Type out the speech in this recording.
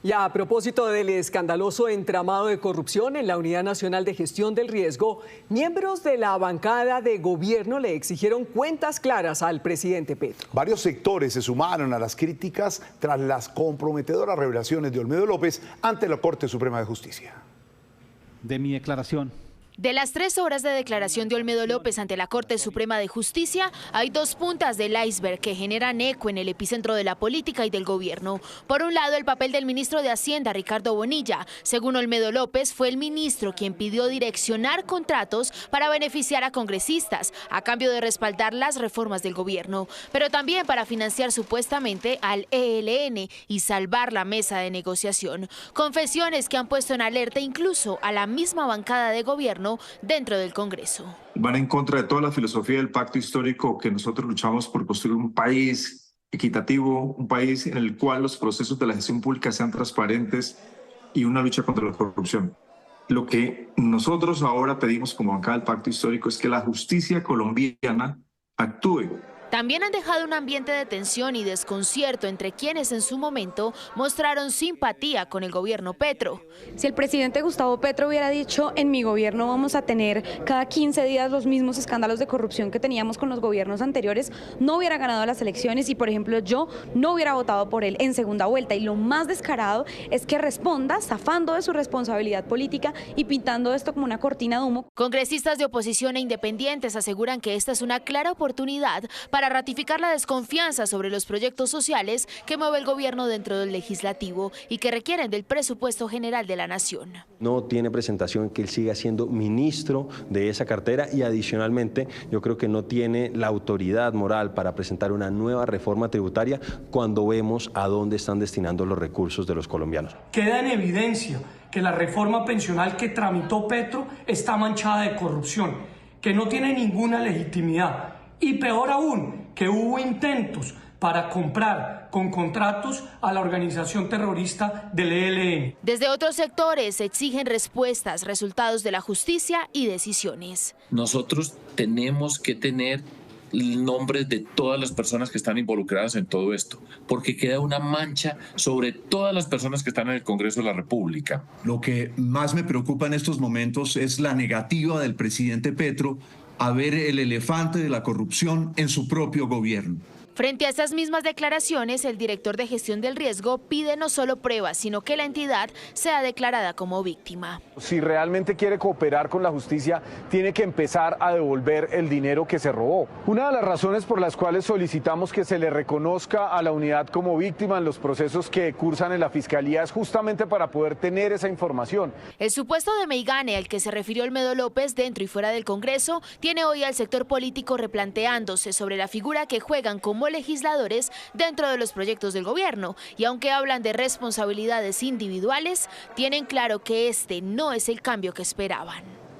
Y a propósito del escandaloso entramado de corrupción en la Unidad Nacional de Gestión del Riesgo, miembros de la bancada de gobierno le exigieron cuentas claras al presidente Petro. Varios sectores se sumaron a las críticas tras las comprometedoras revelaciones de Olmedo López ante la Corte Suprema de Justicia. De mi declaración. De las 3 horas de declaración de Olmedo López ante la Corte Suprema de Justicia, hay 2 puntas del iceberg que generan eco en el epicentro de la política y del gobierno. Por un lado, el papel del ministro de Hacienda, Ricardo Bonilla. Según Olmedo López, fue el ministro quien pidió direccionar contratos para beneficiar a congresistas, a cambio de respaldar las reformas del gobierno, pero también para financiar supuestamente al ELN y salvar la mesa de negociación. Confesiones que han puesto en alerta incluso a la misma bancada de gobierno dentro del Congreso. Van en contra de toda la filosofía del pacto histórico que nosotros luchamos por construir un país equitativo, un país en el cual los procesos de la gestión pública sean transparentes y una lucha contra la corrupción. Lo que nosotros ahora pedimos como bancada del pacto histórico es que la justicia colombiana actúe. También han dejado un ambiente de tensión y desconcierto entre quienes en su momento mostraron simpatía con el gobierno Petro. Si el presidente Gustavo Petro hubiera dicho, en mi gobierno vamos a tener cada 15 días los mismos escándalos de corrupción que teníamos con los gobiernos anteriores, no hubiera ganado las elecciones y, por ejemplo, yo no hubiera votado por él en segunda vuelta. Y lo más descarado es que responda zafando de su responsabilidad política y pintando esto como una cortina de humo. Congresistas de oposición e independientes aseguran que esta es una clara oportunidad para ratificar la desconfianza sobre los proyectos sociales que mueve el gobierno dentro del legislativo y que requieren del presupuesto general de la nación. No tiene presentación que él siga siendo ministro de esa cartera y adicionalmente yo creo que no tiene la autoridad moral para presentar una nueva reforma tributaria cuando vemos a dónde están destinando los recursos de los colombianos. Queda en evidencia que la reforma pensional que tramitó Petro está manchada de corrupción, que no tiene ninguna legitimidad. Y peor aún, que hubo intentos para comprar con contratos a la organización terrorista del ELN. Desde otros sectores exigen respuestas, resultados de la justicia y decisiones. Nosotros tenemos que tener nombres de todas las personas que están involucradas en todo esto, porque queda una mancha sobre todas las personas que están en el Congreso de la República. Lo que más me preocupa en estos momentos es la negativa del presidente Petro a ver el elefante de la corrupción en su propio gobierno. Frente a estas mismas declaraciones, el director de gestión del riesgo pide no solo pruebas, sino que la entidad sea declarada como víctima. Si realmente quiere cooperar con la justicia, tiene que empezar a devolver el dinero que se robó. Una de las razones por las cuales solicitamos que se le reconozca a la unidad como víctima en los procesos que cursan en la Fiscalía es justamente para poder tener esa información. El supuesto de Meigane al que se refirió Olmedo López dentro y fuera del Congreso tiene hoy al sector político replanteándose sobre la figura que juegan como legisladores dentro de los proyectos del gobierno, y aunque hablan de responsabilidades individuales, tienen claro que este no es el cambio que esperaban.